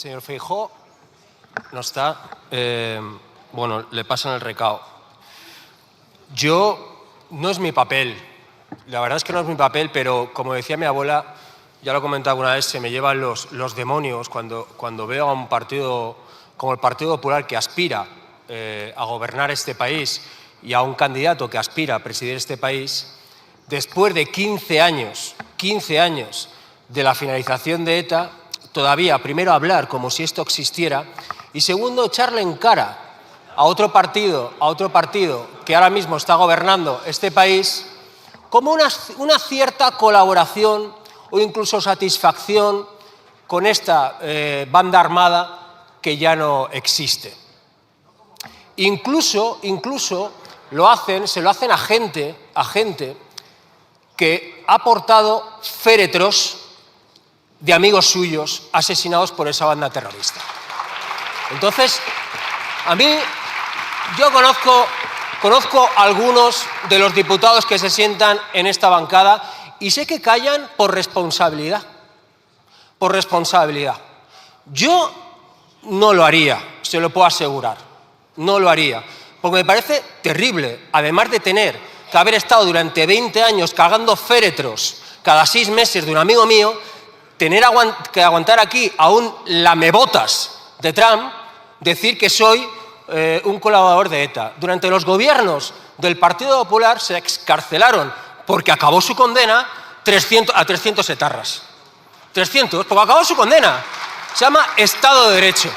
Señor Feijóo no está. Bueno, le pasan el recado. No es mi papel, la verdad es que no es mi papel, pero como decía mi abuela, ya lo he comentado alguna vez, se me llevan los demonios cuando veo a un partido como el Partido Popular que aspira a gobernar este país y a un candidato que aspira a presidir este país, después de 15 años de la finalización de ETA, todavía, primero, hablar como si esto existiera y, segundo, echarle en cara a otro partido que ahora mismo está gobernando este país como una cierta colaboración o incluso satisfacción con esta banda armada que ya no existe. Incluso se lo hacen a gente que ha portado féretros de amigos suyos asesinados por esa banda terrorista. Entonces, yo conozco a algunos de los diputados que se sientan en esta bancada y sé que callan por responsabilidad. Yo no lo haría, se lo puedo asegurar, no lo haría, porque me parece terrible, además de tener que haber estado durante 20 años cagando féretros cada 6 meses de un amigo mío, tener que aguantar aquí a un lamebotas de Trump decir que soy un colaborador de ETA. Durante los gobiernos del Partido Popular se excarcelaron, porque acabó su condena, a 300 etarras. 300, porque acabó su condena. Se llama Estado de Derecho.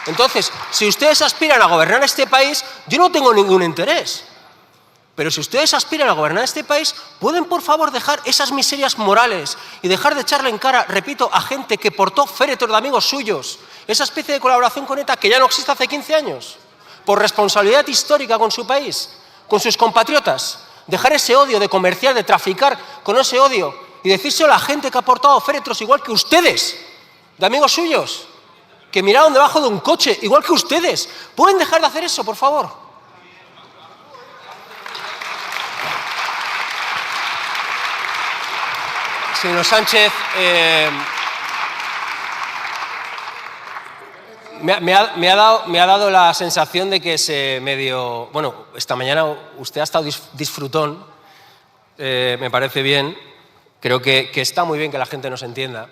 Entonces, si ustedes aspiran a gobernar este país, yo no tengo ningún interés. Pero si ustedes aspiran a gobernar este país, ¿pueden, por favor, dejar esas miserias morales y dejar de echarle en cara, repito, a gente que portó féretros de amigos suyos, esa especie de colaboración con ETA que ya no existe hace 15 años, por responsabilidad histórica con su país, con sus compatriotas? Dejar ese odio de comerciar, de traficar con ese odio y decírselo a la gente que ha portado féretros igual que ustedes, de amigos suyos, que miraron debajo de un coche igual que ustedes. ¿Pueden dejar de hacer eso, por favor? Señor Sánchez, me ha dado la sensación de que esta mañana usted ha estado disfrutón, me parece bien, creo que está muy bien que la gente nos entienda,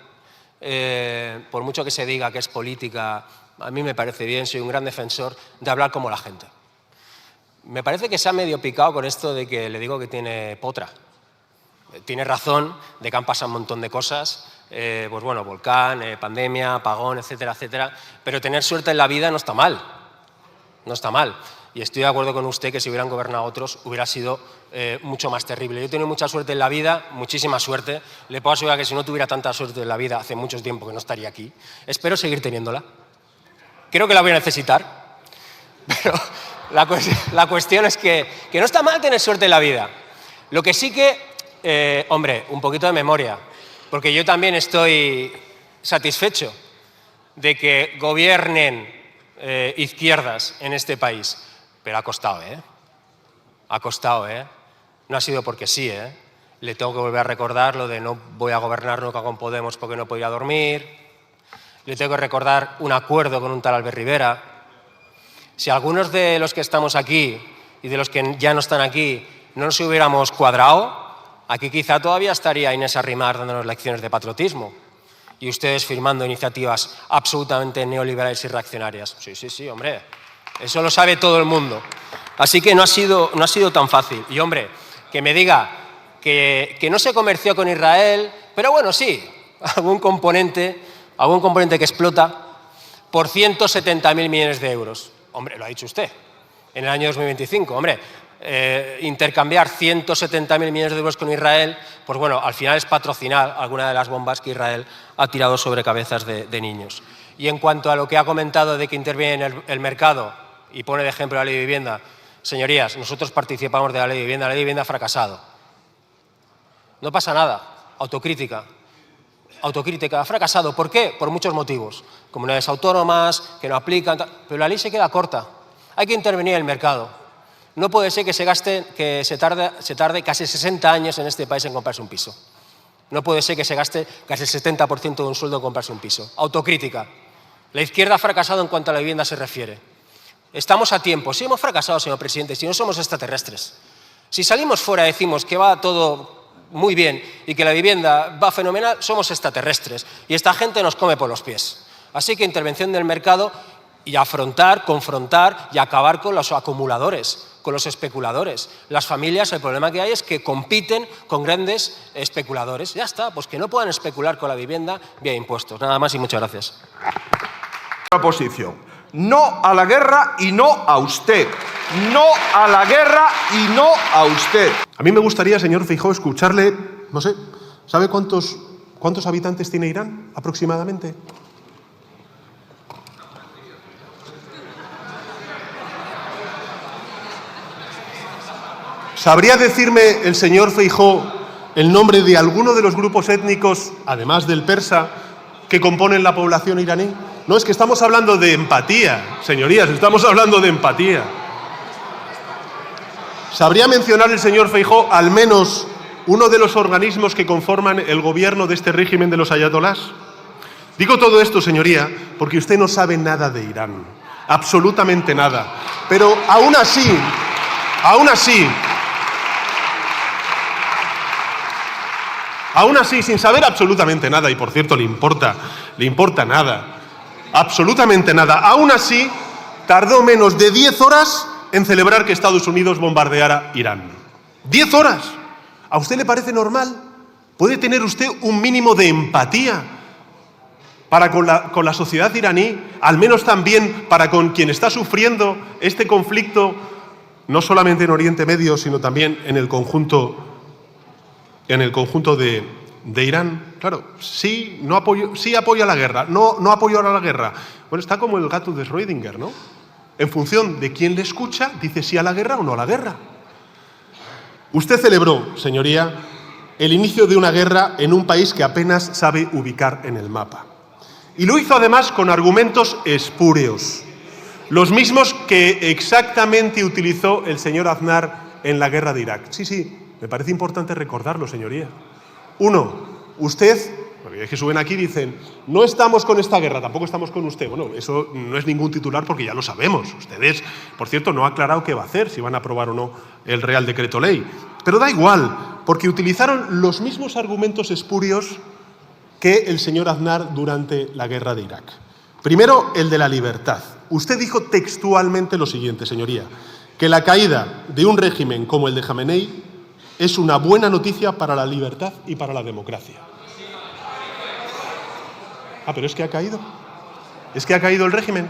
por mucho que se diga que es política, a mí me parece bien, soy un gran defensor de hablar como la gente. Me parece que se ha medio picado con esto de que le digo que tiene potra. Tiene razón de que han pasado un montón de cosas, volcán, pandemia, apagón, etcétera, etcétera, pero tener suerte en la vida no está mal, y estoy de acuerdo con usted que si hubieran gobernado otros hubiera sido mucho más terrible. Yo he tenido mucha suerte en la vida, muchísima suerte, le puedo asegurar que si no tuviera tanta suerte en la vida hace mucho tiempo que no estaría aquí, espero seguir teniéndola, creo que la voy a necesitar, pero la cuestión es que no está mal tener suerte en la vida. Lo que sí que un poquito de memoria, porque yo también estoy satisfecho de que gobiernen izquierdas en este país, pero ha costado, Ha costado, No ha sido porque sí, Le tengo que volver a recordar lo de no voy a gobernar nunca con Podemos porque no podía dormir. Le tengo que recordar un acuerdo con un tal Albert Rivera. Si algunos de los que estamos aquí y de los que ya no están aquí no nos hubiéramos cuadrado, aquí quizá todavía estaría Inés Arrimar dándonos lecciones de patriotismo y ustedes firmando iniciativas absolutamente neoliberales y reaccionarias. Sí, hombre, eso lo sabe todo el mundo. Así que no ha sido tan fácil. Y, hombre, que me diga que no se comerció con Israel, pero bueno, sí, algún componente que explota por 170.000 millones de euros. Hombre, lo ha dicho usted, en el año 2025, hombre. Intercambiar 170.000 millones de euros con Israel, pues bueno, al final es patrocinar alguna de las bombas que Israel ha tirado sobre cabezas de niños. Y en cuanto a lo que ha comentado de que interviene el mercado y pone de ejemplo la ley de vivienda, señorías, nosotros participamos de la ley de vivienda ha fracasado. No pasa nada, autocrítica, ha fracasado. ¿Por qué? Por muchos motivos. Comunidades autónomas que no aplican, pero la ley se queda corta. Hay que intervenir en el mercado. No puede ser que se tarde casi 60 años en este país en comprarse un piso. No puede ser que se gaste casi el 70% de un sueldo en comprarse un piso. Autocrítica. La izquierda ha fracasado en cuanto a la vivienda se refiere. Estamos a tiempo. Sí, hemos fracasado, señor presidente, si no somos extraterrestres. Si salimos fuera y decimos que va todo muy bien y que la vivienda va fenomenal, somos extraterrestres y esta gente nos come por los pies. Así que intervención del mercado y afrontar, confrontar y acabar con los acumuladores, con los especuladores. Las familias, el problema que hay es que compiten con grandes especuladores. Ya está, pues que no puedan especular con la vivienda vía impuestos. Nada más y muchas gracias. Posición. No a la guerra y no a usted. No a la guerra y no a usted. A mí me gustaría, señor Feijóo, escucharle, no sé, ¿sabe cuántos habitantes tiene Irán aproximadamente? ¿Sabría decirme el señor Feijóo el nombre de alguno de los grupos étnicos, además del persa, que componen la población iraní? No, es que estamos hablando de empatía, señorías, estamos hablando de empatía. ¿Sabría mencionar el señor Feijóo al menos uno de los organismos que conforman el gobierno de este régimen de los ayatolás? Digo todo esto, señoría, porque usted no sabe nada de Irán, absolutamente nada. Pero aún así, sin saber absolutamente nada, y por cierto le importa nada, absolutamente nada, aún así tardó menos de 10 horas en celebrar que Estados Unidos bombardeara Irán. 10 horas. ¿A usted le parece normal? ¿Puede tener usted un mínimo de empatía para con la sociedad iraní, al menos también para con quien está sufriendo este conflicto, no solamente en Oriente Medio, sino también en el conjunto de Irán? Claro, sí apoya la guerra, no apoya la guerra. Bueno, está como el gato de Schrödinger, ¿no? En función de quién le escucha, dice sí a la guerra o no a la guerra. Usted celebró, señoría, el inicio de una guerra en un país que apenas sabe ubicar en el mapa. Y lo hizo además con argumentos espúreos, los mismos que exactamente utilizó el señor Aznar en la guerra de Irak. Sí, me parece importante recordarlo, señoría. Uno, usted, porque es que suben aquí y dicen, no estamos con esta guerra, tampoco estamos con usted. Bueno, eso no es ningún titular porque ya lo sabemos. Ustedes, por cierto, no ha aclarado qué va a hacer, si van a aprobar o no el Real Decreto Ley. Pero da igual, porque utilizaron los mismos argumentos espurios que el señor Aznar durante la guerra de Irak. Primero, el de la libertad. Usted dijo textualmente lo siguiente, señoría, que la caída de un régimen como el de Jamenei es una buena noticia para la libertad y para la democracia. Ah, pero es que ha caído. Es que ha caído el régimen.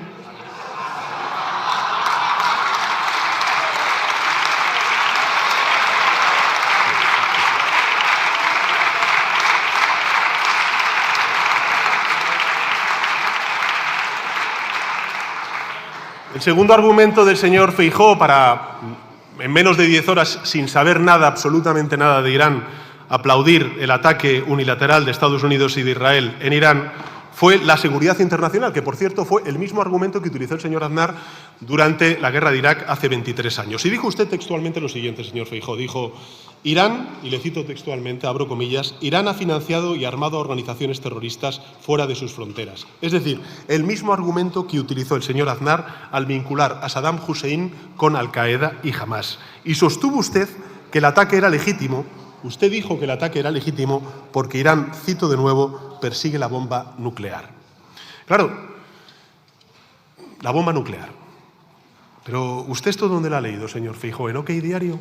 El segundo argumento del señor Feijóo para, en menos de 10 horas, sin saber nada, absolutamente nada de Irán, aplaudir el ataque unilateral de Estados Unidos y de Israel en Irán, fue la seguridad internacional, que por cierto fue el mismo argumento que utilizó el señor Aznar durante la guerra de Irak hace 23 años. Y dijo usted textualmente lo siguiente, señor Feijóo, dijo: Irán, y le cito textualmente, abro comillas, Irán ha financiado y armado a organizaciones terroristas fuera de sus fronteras. Es decir, el mismo argumento que utilizó el señor Aznar al vincular a Saddam Hussein con Al-Qaeda y Hamás. Y sostuvo usted que el ataque era legítimo. Usted dijo que el ataque era legítimo porque Irán, cito de nuevo, persigue la bomba nuclear. Claro, la bomba nuclear. Pero ¿usted esto dónde lo ha leído, señor Feijóo? ¿En OK Diario?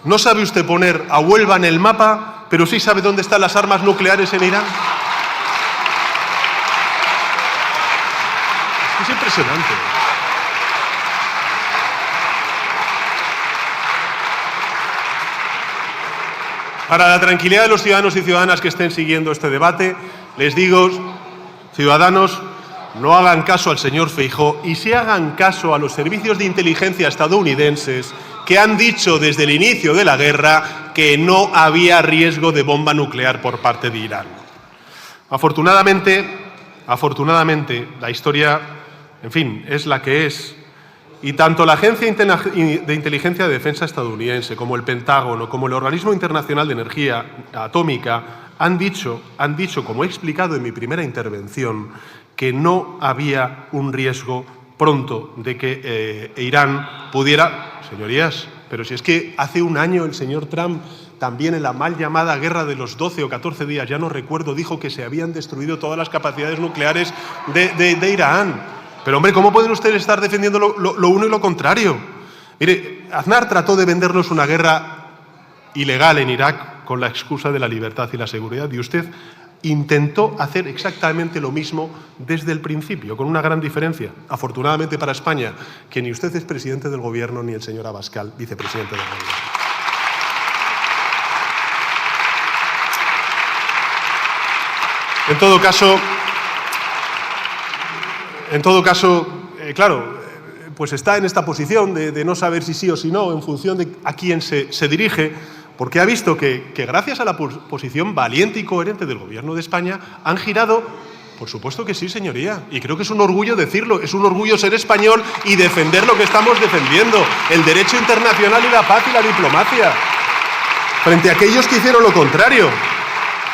¿No sabe usted poner a Huelva en el mapa, pero sí sabe dónde están las armas nucleares en Irán? Es impresionante. Para la tranquilidad de los ciudadanos y ciudadanas que estén siguiendo este debate, les digo, ciudadanos, no hagan caso al señor Feijóo y sí hagan caso a los servicios de inteligencia estadounidenses que han dicho desde el inicio de la guerra que no había riesgo de bomba nuclear por parte de Irán. Afortunadamente, la historia, en fin, es la que es. Y tanto la Agencia de Inteligencia de Defensa estadounidense como el Pentágono, como el Organismo Internacional de Energía Atómica, han dicho, como he explicado en mi primera intervención, que no había un riesgo pronto de que Irán pudiera... Señorías, pero si es que hace un año el señor Trump, también en la mal llamada guerra de los 12 o 14 días, ya no recuerdo, dijo que se habían destruido todas las capacidades nucleares de Irán. Pero, hombre, ¿cómo pueden ustedes estar defendiendo lo uno y lo contrario? Mire, Aznar trató de vendernos una guerra ilegal en Irak con la excusa de la libertad y la seguridad, y usted intentó hacer exactamente lo mismo desde el principio, con una gran diferencia. Afortunadamente para España, que ni usted es presidente del Gobierno ni el señor Abascal, vicepresidente del Gobierno. En todo caso, claro, pues está en esta posición de no saber si sí o si no, en función de a quién se dirige, porque ha visto que gracias a la posición valiente y coherente del Gobierno de España han girado. Por supuesto que sí, señoría, y creo que es un orgullo decirlo, es un orgullo ser español y defender lo que estamos defendiendo, el derecho internacional y la paz y la diplomacia, frente a aquellos que hicieron lo contrario.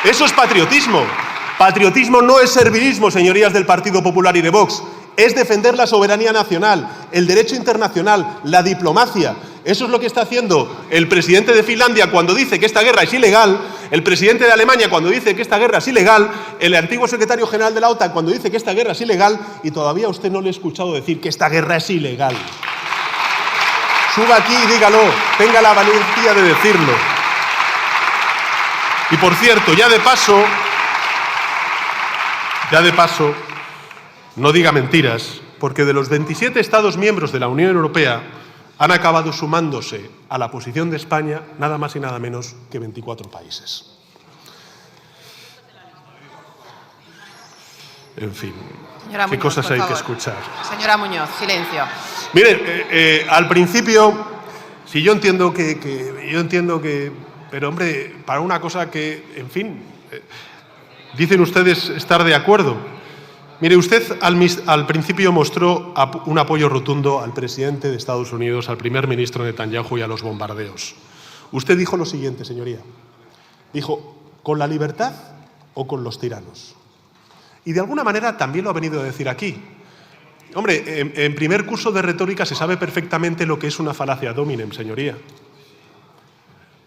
Eso es patriotismo. Patriotismo no es servilismo, señorías del Partido Popular y de Vox. Es defender la soberanía nacional, el derecho internacional, la diplomacia. Eso es lo que está haciendo el presidente de Finlandia cuando dice que esta guerra es ilegal, el presidente de Alemania cuando dice que esta guerra es ilegal, el antiguo secretario general de la OTAN cuando dice que esta guerra es ilegal, y todavía a usted no le he escuchado decir que esta guerra es ilegal. Suba aquí y dígalo, tenga la valentía de decirlo. Y por cierto, ya de paso, no diga mentiras, porque de los 27 Estados miembros de la Unión Europea han acabado sumándose a la posición de España nada más y nada menos que 24 países. En fin, Señora qué Muñoz, cosas por hay favor. que escuchar. Señora Muñoz, silencio. Mire, al principio, si yo entiendo que, pero hombre, para una cosa que, en fin, dicen ustedes estar de acuerdo. Mire, usted al principio mostró un apoyo rotundo al presidente de Estados Unidos, al primer ministro Netanyahu y a los bombardeos. Usted dijo lo siguiente, señoría. Dijo, ¿con la libertad o con los tiranos? Y de alguna manera también lo ha venido a decir aquí. Hombre, en primer curso de retórica se sabe perfectamente lo que es una falacia ad hominem, señoría.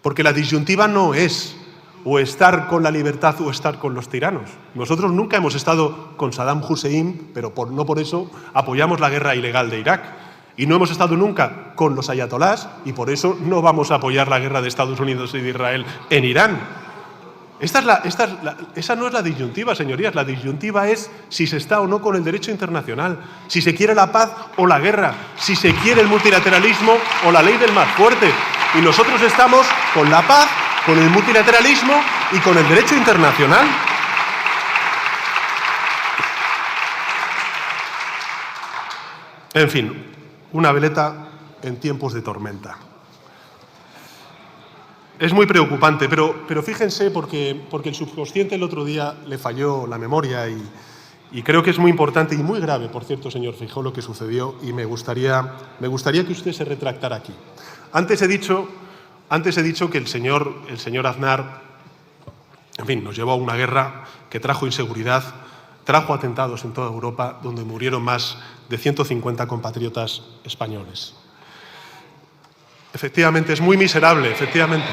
Porque la disyuntiva no es o estar con la libertad o estar con los tiranos. Nosotros nunca hemos estado con Saddam Hussein, pero no por eso apoyamos la guerra ilegal de Irak. Y no hemos estado nunca con los ayatolás, y por eso no vamos a apoyar la guerra de Estados Unidos y de Israel en Irán. Esa no es la disyuntiva, señorías. La disyuntiva es si se está o no con el derecho internacional, si se quiere la paz o la guerra, si se quiere el multilateralismo o la ley del más fuerte. Y nosotros estamos con la paz, con el multilateralismo y con el derecho internacional. En fin, una veleta en tiempos de tormenta. Es muy preocupante, pero fíjense porque el subconsciente el otro día le falló la memoria y creo que es muy importante y muy grave, por cierto, señor Feijóo, lo que sucedió, y me gustaría que usted se retractara aquí. Antes he dicho que el señor Aznar, en fin, nos llevó a una guerra que trajo inseguridad, trajo atentados en toda Europa, donde murieron más de 150 compatriotas españoles. Efectivamente, es muy miserable, efectivamente.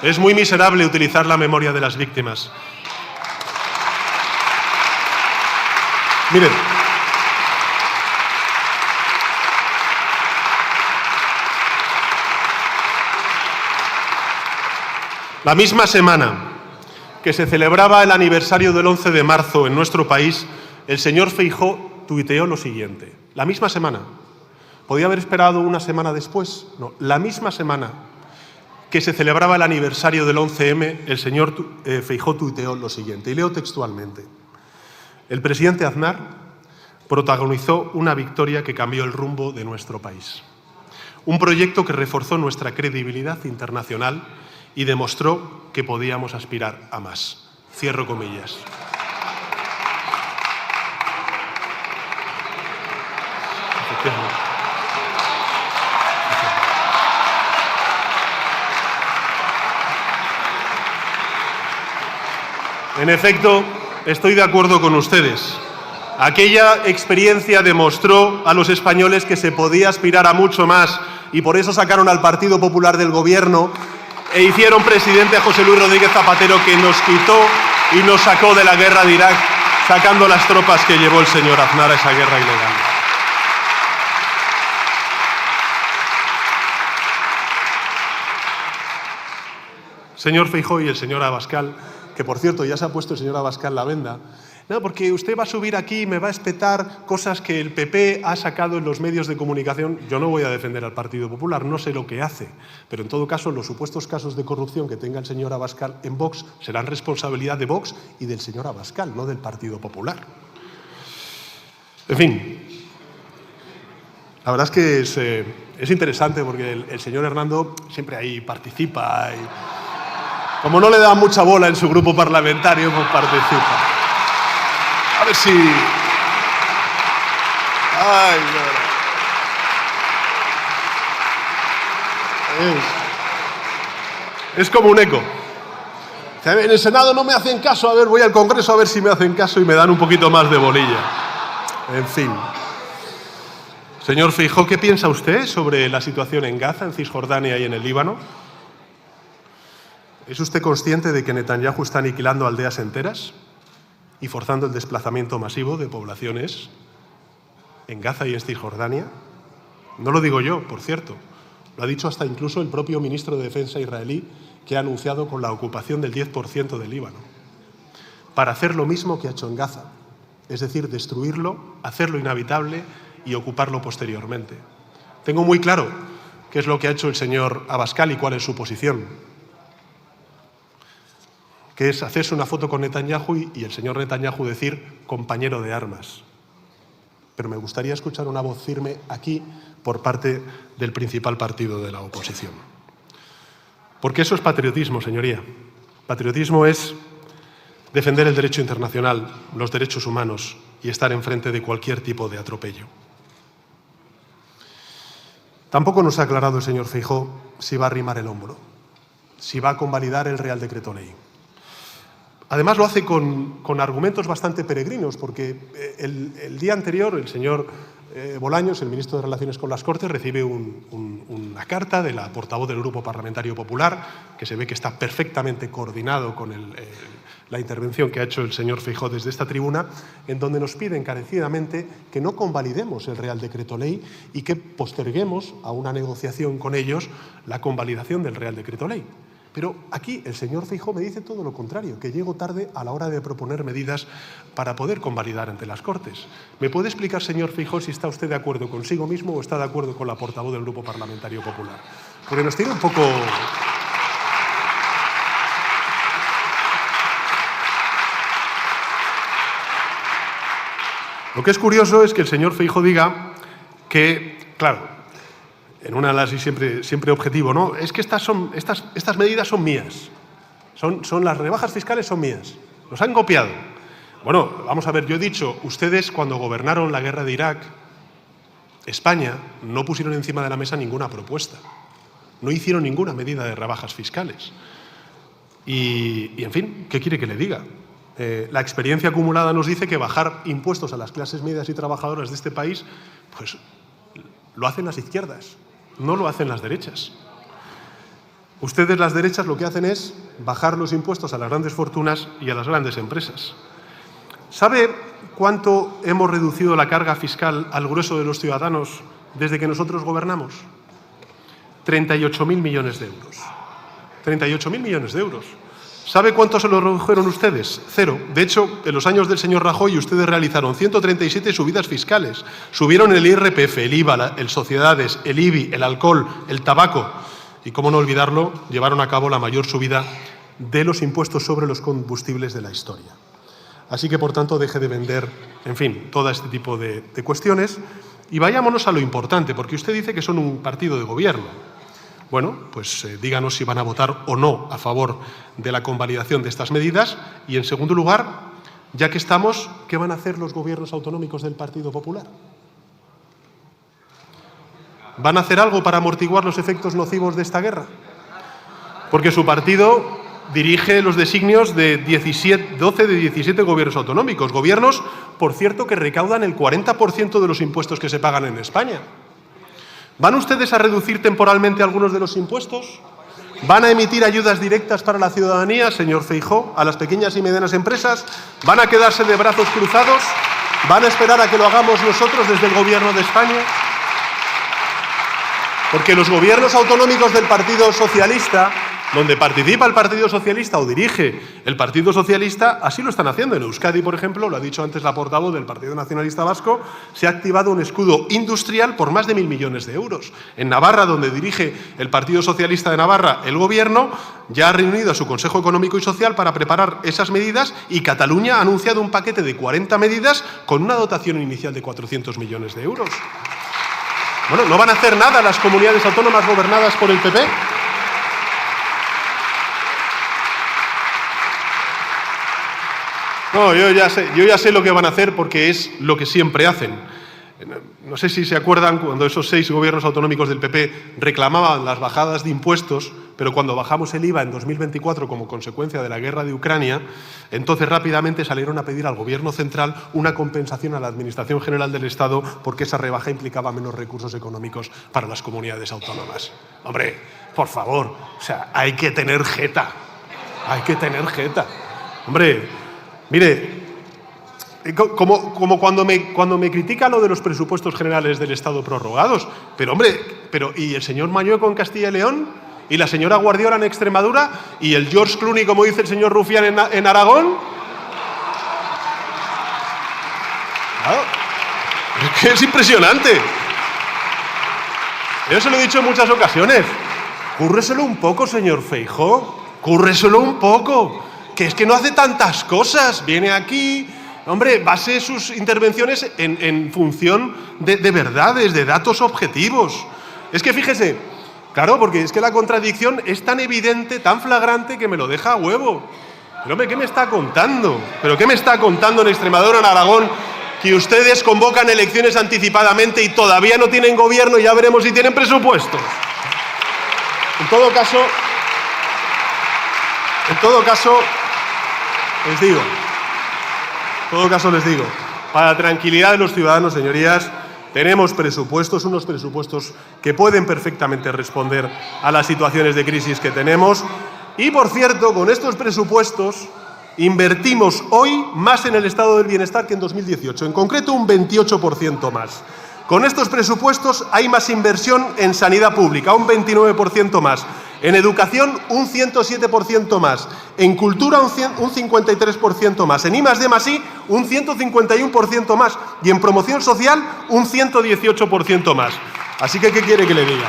Es muy miserable utilizar la memoria de las víctimas. Miren, la misma semana que se celebraba el aniversario del 11 de marzo en nuestro país, el señor Feijóo tuiteó lo siguiente. La misma semana. ¿Podía haber esperado una semana después? No, la misma semana que se celebraba el aniversario del 11M, el señor Feijóo tuiteó lo siguiente, y leo textualmente. El presidente Aznar protagonizó una victoria que cambió el rumbo de nuestro país. Un proyecto que reforzó nuestra credibilidad internacional y demostró que podíamos aspirar a más. Cierro comillas. Efectivamente. En efecto, estoy de acuerdo con ustedes. Aquella experiencia demostró a los españoles que se podía aspirar a mucho más y por eso sacaron al Partido Popular del gobierno e hicieron presidente a José Luis Rodríguez Zapatero, que nos quitó y nos sacó de la guerra de Irak, sacando las tropas que llevó el señor Aznar a esa guerra ilegal. Señor Feijóo y el señor Abascal, que por cierto ya se ha puesto el señor Abascal la venda, no, porque usted va a subir aquí y me va a espetar cosas que el PP ha sacado en los medios de comunicación. Yo no voy a defender al Partido Popular, no sé lo que hace, pero en todo caso los supuestos casos de corrupción que tenga el señor Abascal en Vox serán responsabilidad de Vox y del señor Abascal, no del Partido Popular. En fin, la verdad es que es interesante porque el señor Hernando siempre ahí participa y como no le da mucha bola en su grupo parlamentario, pues participa. A ver si... Ay, no. Es como un eco. En el Senado no me hacen caso, a ver, voy al Congreso a ver si me hacen caso y me dan un poquito más de bolilla. En fin. Señor Feijóo, ¿qué piensa usted sobre la situación en Gaza, en Cisjordania y en el Líbano? ¿Es usted consciente de que Netanyahu está aniquilando aldeas enteras y forzando el desplazamiento masivo de poblaciones en Gaza y en Cisjordania? No lo digo yo, por cierto. Lo ha dicho hasta incluso el propio ministro de Defensa israelí, que ha anunciado con la ocupación del 10% del Líbano, para hacer lo mismo que ha hecho en Gaza, es decir, destruirlo, hacerlo inhabitable y ocuparlo posteriormente. Tengo muy claro qué es lo que ha hecho el señor Abascal y cuál es su posición, que es hacerse una foto con Netanyahu y el señor Netanyahu decir compañero de armas. Pero me gustaría escuchar una voz firme aquí por parte del principal partido de la oposición. Porque eso es patriotismo, señoría. Patriotismo es defender el derecho internacional, los derechos humanos y estar enfrente de cualquier tipo de atropello. Tampoco nos ha aclarado el señor Feijóo si va a arrimar el hombro, si va a convalidar el Real Decreto Ley. Además lo hace con argumentos bastante peregrinos, porque el día anterior el señor Bolaños, el ministro de Relaciones con las Cortes, recibe una carta de la portavoz del Grupo Parlamentario Popular, que se ve que está perfectamente coordinado con la intervención que ha hecho el señor Feijóo desde esta tribuna, en donde nos pide encarecidamente que no convalidemos el Real Decreto Ley y que posterguemos a una negociación con ellos la convalidación del Real Decreto Ley. Pero aquí el señor Feijóo me dice todo lo contrario, que llego tarde a la hora de proponer medidas para poder convalidar ante las Cortes. ¿Me puede explicar, señor Feijóo, si está usted de acuerdo consigo mismo o está de acuerdo con la portavoz del Grupo Parlamentario Popular? Porque nos tiene un poco... Lo que es curioso es que el señor Feijóo diga que, claro, en un análisis siempre objetivo, ¿no? Es que estas medidas son mías. Son las rebajas fiscales son mías. Nos han copiado. Bueno, vamos a ver, yo he dicho, ustedes cuando gobernaron la guerra de Irak, España, no pusieron encima de la mesa ninguna propuesta. No hicieron ninguna medida de rebajas fiscales. Y en fin, ¿qué quiere que le diga? La experiencia acumulada nos dice que bajar impuestos a las clases medias y trabajadoras de este país, pues lo hacen las izquierdas. No lo hacen las derechas. Ustedes, las derechas, lo que hacen es bajar los impuestos a las grandes fortunas y a las grandes empresas. ¿Sabe cuánto hemos reducido la carga fiscal al grueso de los ciudadanos desde que nosotros gobernamos? 38.000 millones de euros. 38.000 millones de euros. ¿Sabe cuánto se lo redujeron ustedes? Cero. De hecho, en los años del señor Rajoy ustedes realizaron 137 subidas fiscales. Subieron el IRPF, el IVA, el sociedades, el IBI, el alcohol, el tabaco. Y, cómo no olvidarlo, llevaron a cabo la mayor subida de los impuestos sobre los combustibles de la historia. Así que, por tanto, deje de vender, en fin, todo este tipo de cuestiones. Y vayámonos a lo importante, porque usted dice que son un partido de gobierno. Bueno, pues díganos si van a votar o no a favor de la convalidación de estas medidas. Y, en segundo lugar, ya que estamos, ¿qué van a hacer los gobiernos autonómicos del Partido Popular? ¿Van a hacer algo para amortiguar los efectos nocivos de esta guerra? Porque su partido dirige los designios de 12 de 17 gobiernos autonómicos. Gobiernos, por cierto, que recaudan el 40% de los impuestos que se pagan en España. ¿Van ustedes a reducir temporalmente algunos de los impuestos? ¿Van a emitir ayudas directas para la ciudadanía, señor Feijóo, a las pequeñas y medianas empresas? ¿Van a quedarse de brazos cruzados? ¿Van a esperar a que lo hagamos nosotros desde el Gobierno de España? Porque los gobiernos autonómicos del Partido Socialista, donde participa el Partido Socialista o dirige el Partido Socialista, así lo están haciendo. En Euskadi, por ejemplo, lo ha dicho antes la portavoz del Partido Nacionalista Vasco, se ha activado un escudo industrial por más de 1.000 millones de euros. En Navarra, donde dirige el Partido Socialista de Navarra, el Gobierno ya ha reunido a su Consejo Económico y Social para preparar esas medidas, y Cataluña ha anunciado un paquete de 40 medidas con una dotación inicial de 400 millones de euros. Bueno, ¿no van a hacer nada las comunidades autónomas gobernadas por el PP? No, yo ya sé lo que van a hacer, porque es lo que siempre hacen. No sé si se acuerdan cuando esos 6 gobiernos autonómicos del PP reclamaban las bajadas de impuestos, pero cuando bajamos el IVA en 2024 como consecuencia de la guerra de Ucrania, entonces rápidamente salieron a pedir al Gobierno central una compensación a la Administración General del Estado, porque esa rebaja implicaba menos recursos económicos para las comunidades autónomas. Hombre, por favor, o sea, hay que tener jeta. Hay que tener jeta. Hombre, mire, como cuando me critica lo de los presupuestos generales del Estado prorrogados. Pero, hombre, ¿y el señor Mañueco en Castilla y León? ¿Y la señora Guardiola en Extremadura? ¿Y el George Clooney, como dice el señor Rufián, en Aragón? Claro, es que es impresionante. Yo se lo he dicho en muchas ocasiones. Cúrreselo un poco, señor Feijóo. Cúrreselo un poco. Que es que no hace tantas cosas. Viene aquí... Hombre, base sus intervenciones en función de verdades, de datos objetivos. Es que fíjese, claro, porque es que la contradicción es tan evidente, tan flagrante, que me lo deja a huevo. Pero, hombre, ¿qué me está contando? ¿Pero qué me está contando en Extremadura, en Aragón, que ustedes convocan elecciones anticipadamente y todavía no tienen gobierno y ya veremos si tienen presupuestos? En todo caso, les digo, para la tranquilidad de los ciudadanos, señorías, tenemos presupuestos, unos presupuestos que pueden perfectamente responder a las situaciones de crisis que tenemos. Y, por cierto, con estos presupuestos invertimos hoy más en el estado del bienestar que en 2018, en concreto un 28% más. Con estos presupuestos hay más inversión en sanidad pública, un 29% más. En educación, un 107% más. En cultura, un 53% más. En I+D+I, un 151% más. Y en promoción social, un 118% más. Así que, ¿qué quiere que le diga?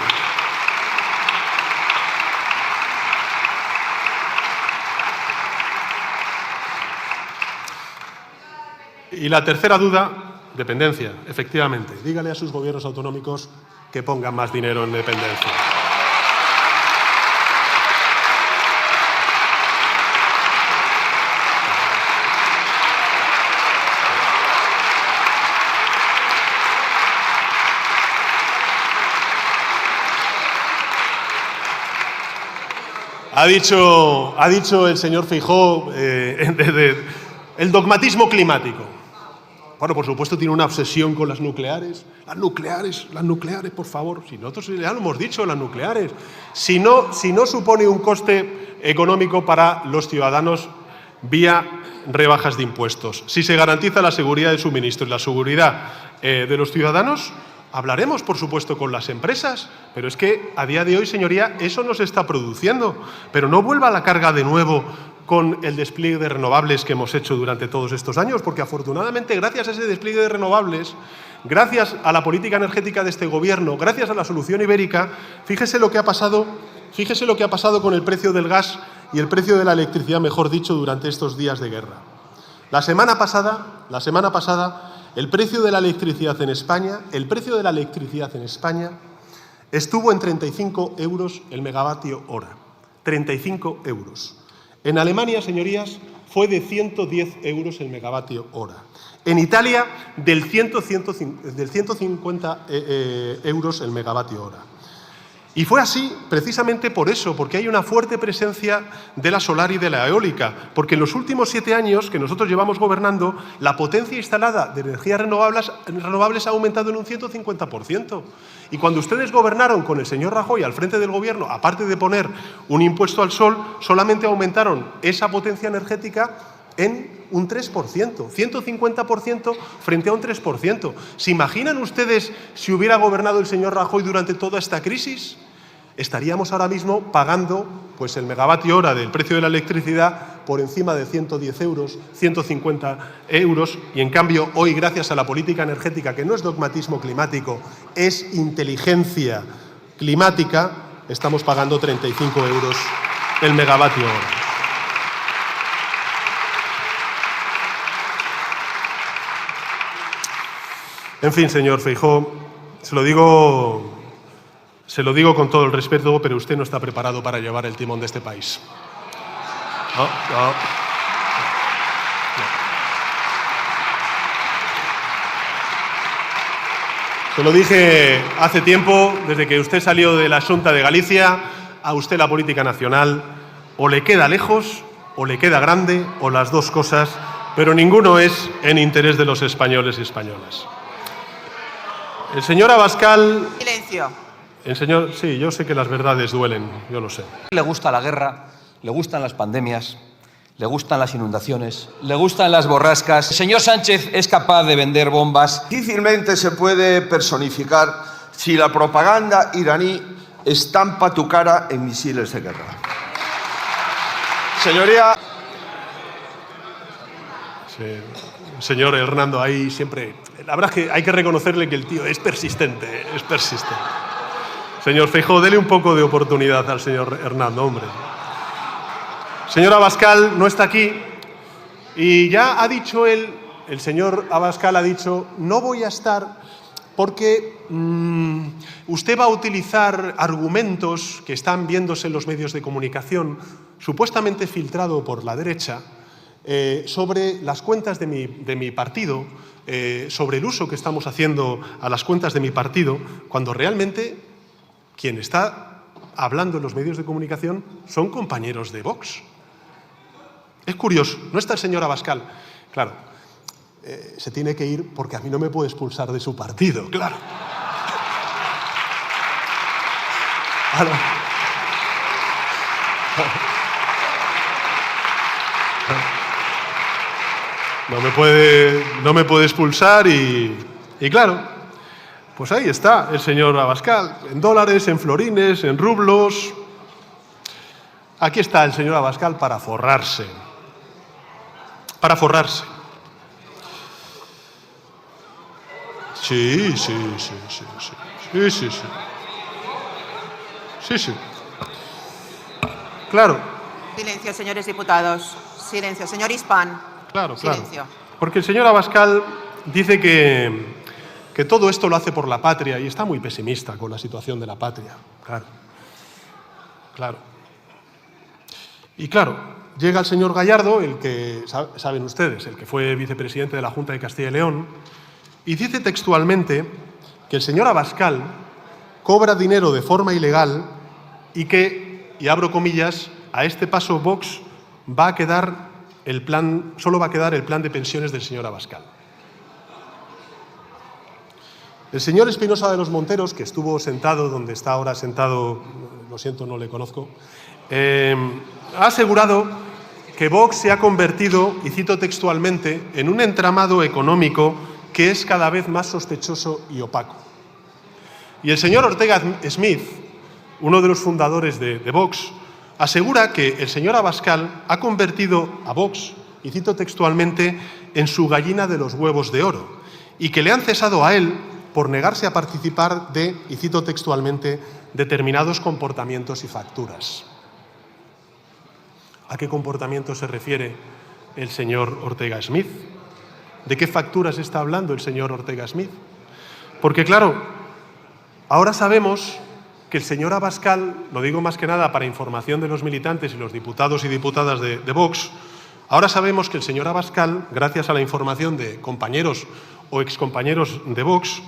Y la tercera duda, dependencia, efectivamente. Dígale a sus gobiernos autonómicos que pongan más dinero en dependencia. Ha dicho el señor Feijóo el dogmatismo climático. Bueno, por supuesto, tiene una obsesión con las nucleares. Las nucleares, por favor. Si nosotros ya lo hemos dicho, las nucleares. Si no supone un coste económico para los ciudadanos vía rebajas de impuestos. Si se garantiza la seguridad de suministro y la seguridad de los ciudadanos, hablaremos, por supuesto, con las empresas, pero es que a día de hoy, señoría, eso no se está produciendo. Pero no vuelva a la carga de nuevo con el despliegue de renovables que hemos hecho durante todos estos años, porque afortunadamente, gracias a ese despliegue de renovables, gracias a la política energética de este Gobierno, gracias a la solución ibérica, fíjese lo que ha pasado con el precio del gas y el precio de la electricidad, mejor dicho, durante estos días de guerra. La semana pasada, el precio de la electricidad en España, estuvo en 35 euros el megavatio hora. 35 euros. En Alemania, señorías, fue de 110 euros el megavatio hora. En Italia, del 150 euros el megavatio hora. Y fue así precisamente por eso, porque hay una fuerte presencia de la solar y de la eólica, porque en los últimos 7 años que nosotros llevamos gobernando, la potencia instalada de energías renovables ha aumentado en un 150%. Y cuando ustedes gobernaron con el señor Rajoy al frente del gobierno, aparte de poner un impuesto al sol, solamente aumentaron esa potencia energética en un 3%, 150% frente a un 3%. ¿Se imaginan ustedes si hubiera gobernado el señor Rajoy durante toda esta crisis? Estaríamos ahora mismo pagando pues, el megavatio hora del precio de la electricidad por encima de 110 euros, 150 euros, y en cambio hoy, gracias a la política energética, que no es dogmatismo climático, es inteligencia climática, estamos pagando 35 euros el megavatio hora. En fin, señor Feijóo, se lo digo con todo el respeto, pero usted no está preparado para llevar el timón de este país. No. Se lo dije hace tiempo, desde que usted salió de la Xunta de Galicia, a usted la política nacional o le queda lejos, o le queda grande, o las dos cosas, pero ninguno es en interés de los españoles y españolas. El señor Abascal... Silencio. Sí, yo sé que las verdades duelen, yo lo sé. Le gusta la guerra, le gustan las pandemias, le gustan las inundaciones, le gustan las borrascas. El señor Sánchez es capaz de vender bombas. Difícilmente se puede personificar si la propaganda iraní estampa tu cara en misiles de guerra. Señoría... Sí. Señor Hernando, ahí siempre... La verdad es que hay que reconocerle que el tío es persistente, es persistente. Señor Feijóo, dele un poco de oportunidad al señor Hernando, hombre. Señor Abascal no está aquí y ya ha dicho el señor Abascal ha dicho, no voy a estar porque usted va a utilizar argumentos que están viéndose en los medios de comunicación, supuestamente filtrado por la derecha, sobre las cuentas de mi partido, sobre el uso que estamos haciendo a las cuentas de mi partido, cuando realmente quien está hablando en los medios de comunicación son compañeros de Vox. Es curioso, no está el señor Abascal. Claro, se tiene que ir porque a mí no me puede expulsar de su partido, claro. No me puede expulsar y claro, pues ahí está el señor Abascal, en dólares, en florines, en rublos. Aquí está el señor Abascal para forrarse. Para forrarse. Sí. Claro. Silencio, señores diputados. Silencio. Señor Hispan. Claro. Silencio. Porque el señor Abascal dice que todo esto lo hace por la patria y está muy pesimista con la situación de la patria. Claro. Y claro, llega el señor Gallardo, el que, saben ustedes, el que fue vicepresidente de la Junta de Castilla y León, y dice textualmente que el señor Abascal cobra dinero de forma ilegal y que, y abro comillas, a este paso Vox va a quedar solo va a quedar el plan de pensiones del señor Abascal. El señor Espinosa de los Monteros, que estuvo sentado donde está ahora sentado, lo siento, no le conozco, ha asegurado que Vox se ha convertido, y cito textualmente, en un entramado económico que es cada vez más sospechoso y opaco. Y el señor Ortega Smith, uno de los fundadores de Vox, asegura que el señor Abascal ha convertido a Vox, y cito textualmente, en su gallina de los huevos de oro, y que le han cesado a él por negarse a participar de, y cito textualmente, determinados comportamientos y facturas. ¿A qué comportamiento se refiere el señor Ortega Smith? ¿De qué facturas está hablando el señor Ortega Smith? Porque claro, ahora sabemos que el señor Abascal, lo digo más que nada para información de los militantes y los diputados y diputadas de Vox, ahora sabemos que el señor Abascal, gracias a la información de compañeros o excompañeros de Vox,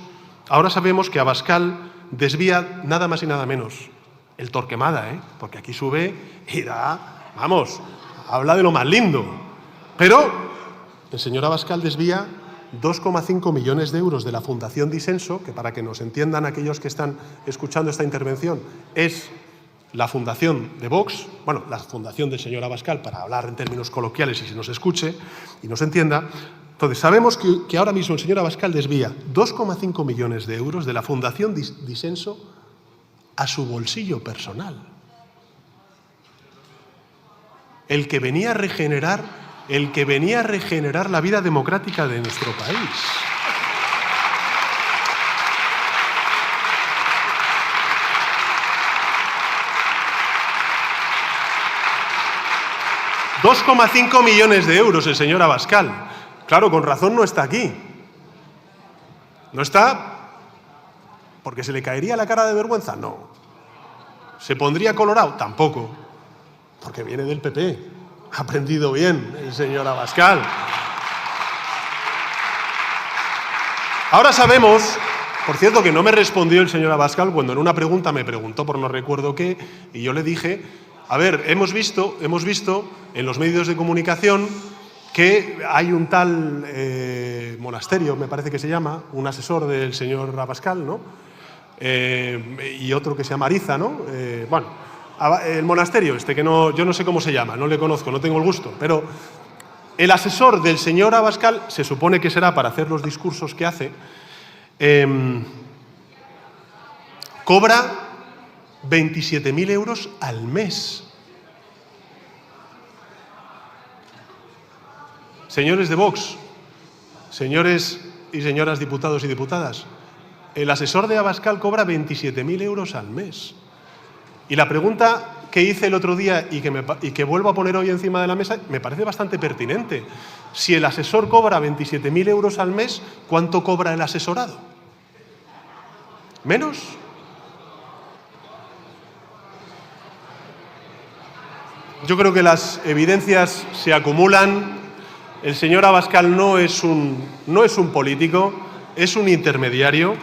ahora sabemos que Abascal desvía nada más y nada menos el Torquemada, ¿eh? Porque aquí sube y da, vamos, habla de lo más lindo. Pero el señor Abascal desvía 2,5 millones de euros de la Fundación Disenso, que para que nos entiendan aquellos que están escuchando esta intervención, es la fundación de Vox, bueno, la fundación del señor Abascal, para hablar en términos coloquiales y se nos escuche y nos entienda. Entonces, sabemos que ahora mismo el señor Abascal desvía 2,5 millones de euros de la Fundación Disenso a su bolsillo personal. El que venía a regenerar la vida democrática de nuestro país. $2,5 millones de euros el señor Abascal. Claro, con razón no está aquí. No está porque se le caería la cara de vergüenza, no. ¿Se pondría colorado? Tampoco. Porque viene del PP. Ha aprendido bien el señor Abascal. Ahora sabemos, por cierto, que no me respondió el señor Abascal cuando en una pregunta me preguntó por no recuerdo qué, y yo le dije, a ver, hemos visto en los medios de comunicación que hay un tal Monasterio, me parece que se llama, un asesor del señor Abascal, ¿no? Y otro que se llama Ariza, ¿no? Bueno, el Monasterio que no, yo no sé cómo se llama, no le conozco, no tengo el gusto, pero el asesor del señor Abascal, se supone que será para hacer los discursos que hace, cobra 27.000 euros al mes. Señores de Vox, señores y señoras diputados y diputadas, el asesor de Abascal cobra 27.000 euros al mes. Y la pregunta que hice el otro día y que vuelvo a poner hoy encima de la mesa me parece bastante pertinente. Si el asesor cobra 27.000 euros al mes, ¿cuánto cobra el asesorado? ¿Menos? Yo creo que las evidencias se acumulan. El señor Abascal no es un político, es un intermediario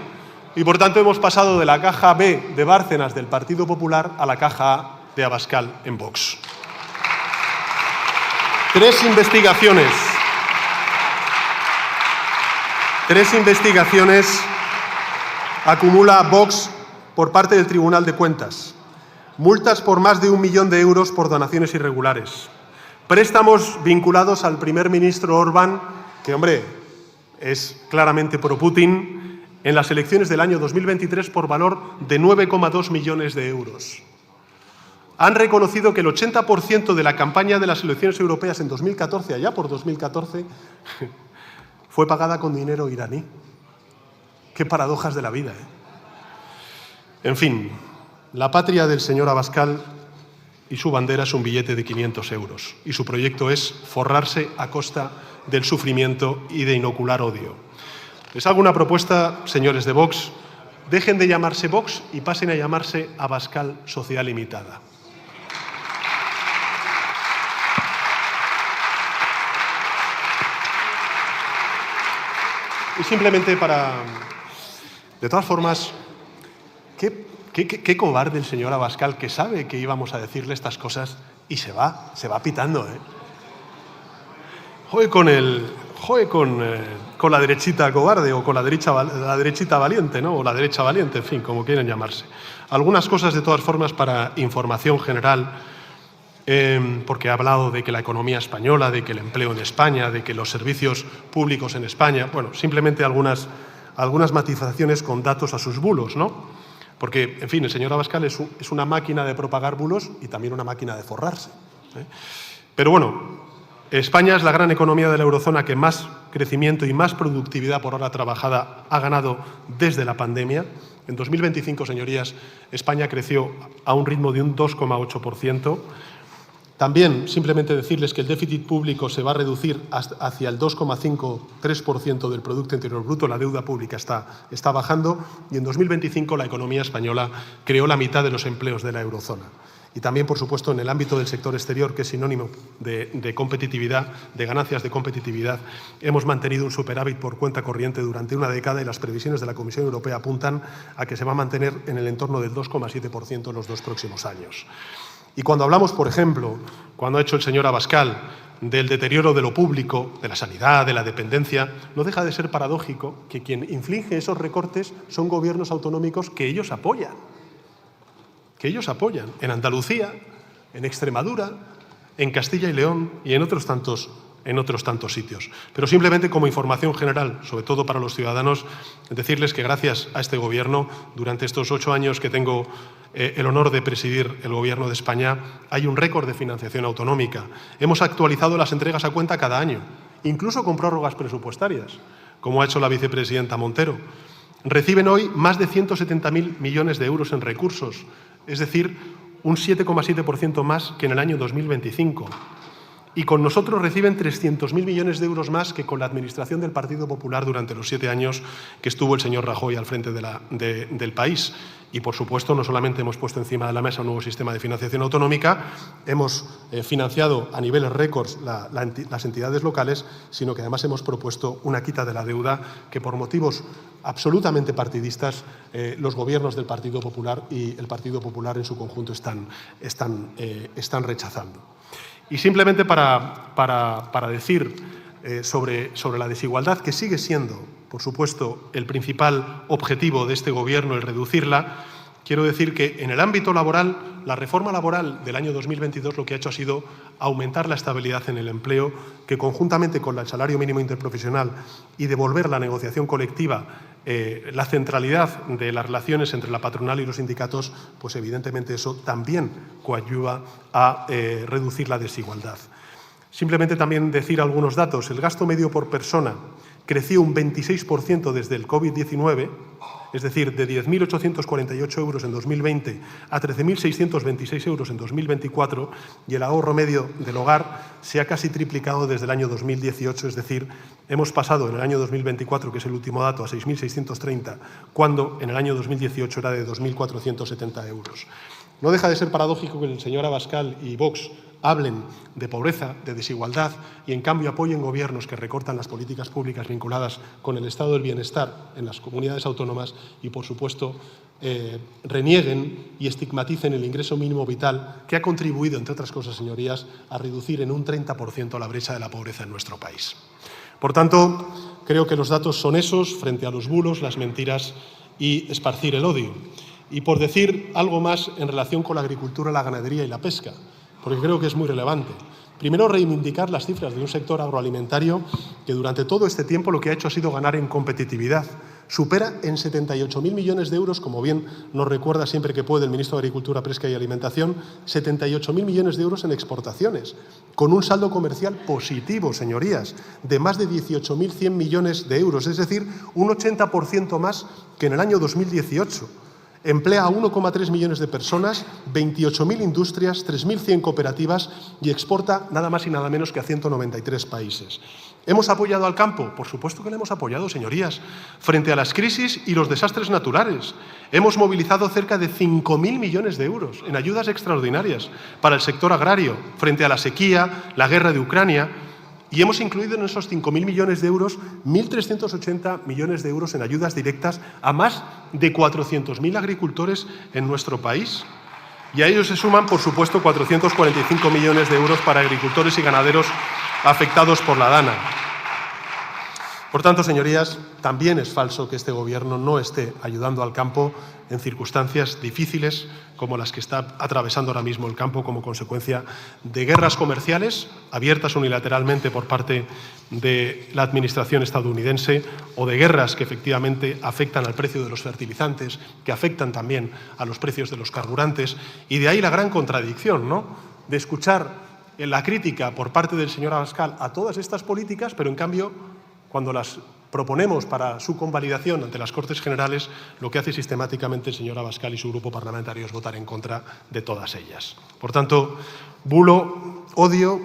y, por tanto, hemos pasado de la caja B de Bárcenas del Partido Popular a la caja A de Abascal en Vox. Tres investigaciones acumula Vox por parte del Tribunal de Cuentas. Multas por más de 1 millón de euros por donaciones irregulares. Préstamos vinculados al primer ministro Orbán, que, hombre, es claramente pro-Putin, en las elecciones del año 2023 por valor de 9,2 millones de euros. Han reconocido que el 80% de la campaña de las elecciones europeas en 2014, allá por 2014, fue pagada con dinero iraní. Qué paradojas de la vida, ¿eh? En fin, la patria del señor Abascal y su bandera es un billete de 500 euros. Y su proyecto es forrarse a costa del sufrimiento y de inocular odio. Les hago una propuesta, señores de Vox. Dejen de llamarse Vox y pasen a llamarse Abascal Sociedad Limitada. Y simplemente para... De todas formas, qué cobarde el señor Abascal, que sabe que íbamos a decirle estas cosas y se va pitando, ¿eh? Joder con la derechita cobarde o con la derechita valiente, ¿no? O la derecha valiente, en fin, como quieran llamarse. Algunas cosas, de todas formas, para información general, porque ha hablado de que la economía española, de que el empleo en España, de que los servicios públicos en España, bueno, simplemente algunas matizaciones con datos a sus bulos, ¿no? Porque, en fin, el señor Abascal es una máquina de propagar bulos y también una máquina de forrarse, ¿eh? Pero bueno, España es la gran economía de la eurozona que más crecimiento y más productividad por hora trabajada ha ganado desde la pandemia. En 2025, señorías, España creció a un ritmo de un 2,8%. También, simplemente decirles que el déficit público se va a reducir hacia el 2,53% del Producto Interior Bruto. La deuda pública está bajando y en 2025 la economía española creó la mitad de los empleos de la eurozona. Y también, por supuesto, en el ámbito del sector exterior, que es sinónimo de competitividad, de ganancias de competitividad, hemos mantenido un superávit por cuenta corriente durante una década y las previsiones de la Comisión Europea apuntan a que se va a mantener en el entorno del 2,7% en los 2 próximos años. Y cuando hablamos, por ejemplo, cuando ha hecho el señor Abascal, del deterioro de lo público, de la sanidad, de la dependencia, no deja de ser paradójico que quien inflige esos recortes son gobiernos autonómicos que ellos apoyan. En Andalucía, en Extremadura, en Castilla y León y en otros tantos sitios. Pero simplemente como información general, sobre todo para los ciudadanos, decirles que gracias a este Gobierno, durante estos 8 años que tengo el honor de presidir el Gobierno de España, hay un récord de financiación autonómica. Hemos actualizado las entregas a cuenta cada año, incluso con prórrogas presupuestarias, como ha hecho la vicepresidenta Montero. Reciben hoy más de 170.000 millones de euros en recursos, es decir, un 7,7% más que en el año 2025. Y con nosotros reciben 300.000 millones de euros más que con la administración del Partido Popular durante los 7 años que estuvo el señor Rajoy al frente del país. Y, por supuesto, no solamente hemos puesto encima de la mesa un nuevo sistema de financiación autonómica, hemos financiado a niveles récords las entidades locales, sino que además hemos propuesto una quita de la deuda que, por motivos absolutamente partidistas, los gobiernos del Partido Popular y el Partido Popular en su conjunto están rechazando. Y simplemente para decir sobre la desigualdad, que sigue siendo, por supuesto, el principal objetivo de este Gobierno, el reducirla, quiero decir que en el ámbito laboral, la reforma laboral del año 2022 lo que ha hecho ha sido aumentar la estabilidad en el empleo, que conjuntamente con el salario mínimo interprofesional y devolver la negociación colectiva, la centralidad de las relaciones entre la patronal y los sindicatos, pues evidentemente eso también coadyuva a reducir la desigualdad. Simplemente también decir algunos datos. El gasto medio por persona creció un 26% desde el COVID-19, es decir, de 10.848 euros en 2020 a 13.626 euros en 2024, y el ahorro medio del hogar se ha casi triplicado desde el año 2018, es decir, hemos pasado en el año 2024, que es el último dato, a 6.630, cuando en el año 2018 era de 2.470 euros. No deja de ser paradójico que el señor Abascal y Vox hablen de pobreza, de desigualdad y en cambio apoyen gobiernos que recortan las políticas públicas vinculadas con el estado del bienestar en las comunidades autónomas y, por supuesto, renieguen y estigmaticen el ingreso mínimo vital, que ha contribuido, entre otras cosas, señorías, a reducir en un 30% la brecha de la pobreza en nuestro país. Por tanto, creo que los datos son esos frente a los bulos, las mentiras y esparcir el odio. Y por decir algo más en relación con la agricultura, la ganadería y la pesca, porque creo que es muy relevante. Primero, reivindicar las cifras de un sector agroalimentario que durante todo este tiempo lo que ha hecho ha sido ganar en competitividad. Supera en 78.000 millones de euros, como bien nos recuerda siempre que puede el ministro de Agricultura, Pesca y Alimentación, 78.000 millones de euros en exportaciones, con un saldo comercial positivo, señorías, de más de 18.100 millones de euros, es decir, un 80% más que en el año 2018. Emplea a 1,3 millones de personas, 28.000 industrias, 3.100 cooperativas y exporta nada más y nada menos que a 193 países. ¿Hemos apoyado al campo? Por supuesto que le hemos apoyado, señorías, frente a las crisis y los desastres naturales. Hemos movilizado cerca de 5.000 millones de euros en ayudas extraordinarias para el sector agrario, frente a la sequía, la guerra de Ucrania. Y hemos incluido en esos 5.000 millones de euros 1.380 millones de euros en ayudas directas a más de 400.000 agricultores en nuestro país. Y a ellos se suman, por supuesto, 445 millones de euros para agricultores y ganaderos afectados por la DANA. Por tanto, señorías, también es falso que este Gobierno no esté ayudando al campo en circunstancias difíciles como las que está atravesando ahora mismo el campo como consecuencia de guerras comerciales abiertas unilateralmente por parte de la administración estadounidense o de guerras que efectivamente afectan al precio de los fertilizantes, que afectan también a los precios de los carburantes, y de ahí la gran contradicción, ¿no?, de escuchar la crítica por parte del señor Abascal a todas estas políticas, pero en cambio, cuando las proponemos para su convalidación ante las Cortes Generales, lo que hace sistemáticamente el señor Abascal y su grupo parlamentario es votar en contra de todas ellas. Por tanto, bulo, odio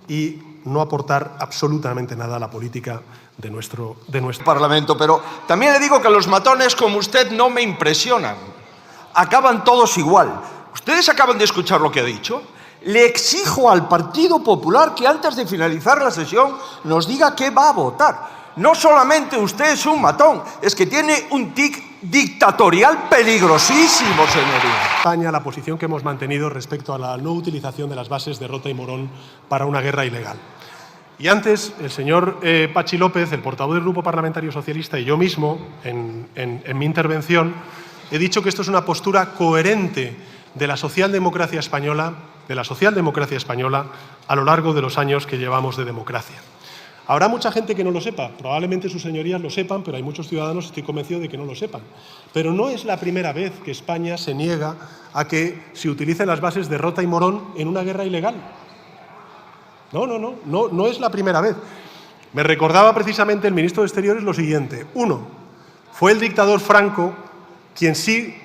y no aportar absolutamente nada a la política de nuestro Parlamento. Pero también le digo que los matones como usted no me impresionan. Acaban todos igual. Ustedes acaban de escuchar lo que ha dicho. Le exijo al Partido Popular que antes de finalizar la sesión nos diga qué va a votar. No solamente usted es un matón, es que tiene un tic dictatorial peligrosísimo, señoría. España, la posición que hemos mantenido respecto a la no utilización de las bases de Rota y Morón para una guerra ilegal. Y antes, el señor Pachi López, el portavoz del Grupo Parlamentario Socialista, y yo mismo, en mi intervención, he dicho que esto es una postura coherente de la socialdemocracia española, a lo largo de los años que llevamos de democracia. Habrá mucha gente que no lo sepa, probablemente sus señorías lo sepan, pero hay muchos ciudadanos, estoy convencido de que no lo sepan. Pero no es la primera vez que España se niega a que se utilicen las bases de Rota y Morón en una guerra ilegal. No es la primera vez. Me recordaba precisamente el ministro de Exteriores lo siguiente. Uno, fue el dictador Franco quien sí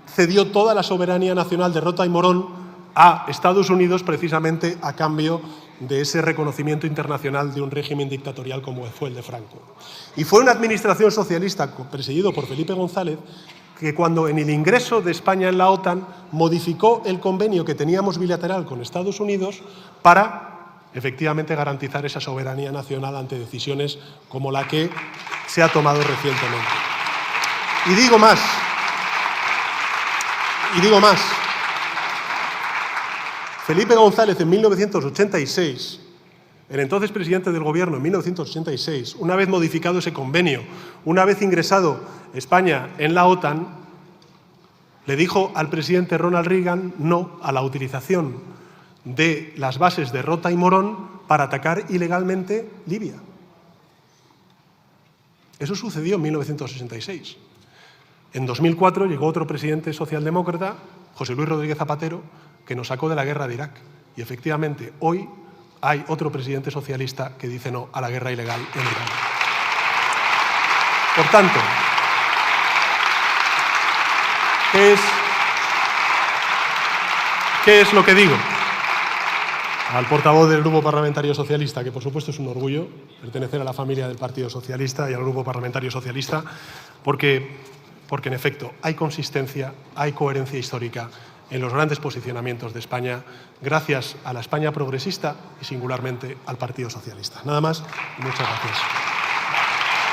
cedió toda la soberanía nacional de Rota y Morón a Estados Unidos precisamente a cambio de ese reconocimiento internacional de un régimen dictatorial como fue el de Franco. Y fue una administración socialista presidido por Felipe González que cuando en el ingreso de España en la OTAN modificó el convenio que teníamos bilateral con Estados Unidos para efectivamente garantizar esa soberanía nacional ante decisiones como la que se ha tomado recientemente. Y digo más. Felipe González en 1986, el entonces presidente del Gobierno en 1986, una vez modificado ese convenio, una vez ingresado España en la OTAN, le dijo al presidente Ronald Reagan no a la utilización de las bases de Rota y Morón para atacar ilegalmente Libia. Eso sucedió en 1966. En 2004 llegó otro presidente socialdemócrata, José Luis Rodríguez Zapatero, que nos sacó de la guerra de Irak. Y efectivamente, hoy hay otro presidente socialista que dice no a la guerra ilegal en Irak. Por tanto, ¿qué es lo que digo? Al portavoz del Grupo Parlamentario Socialista, que por supuesto es un orgullo pertenecer a la familia del Partido Socialista y al Grupo Parlamentario Socialista, porque en efecto hay consistencia, hay coherencia histórica en los grandes posicionamientos de España, gracias a la España progresista y singularmente al Partido Socialista. Nada más y muchas gracias.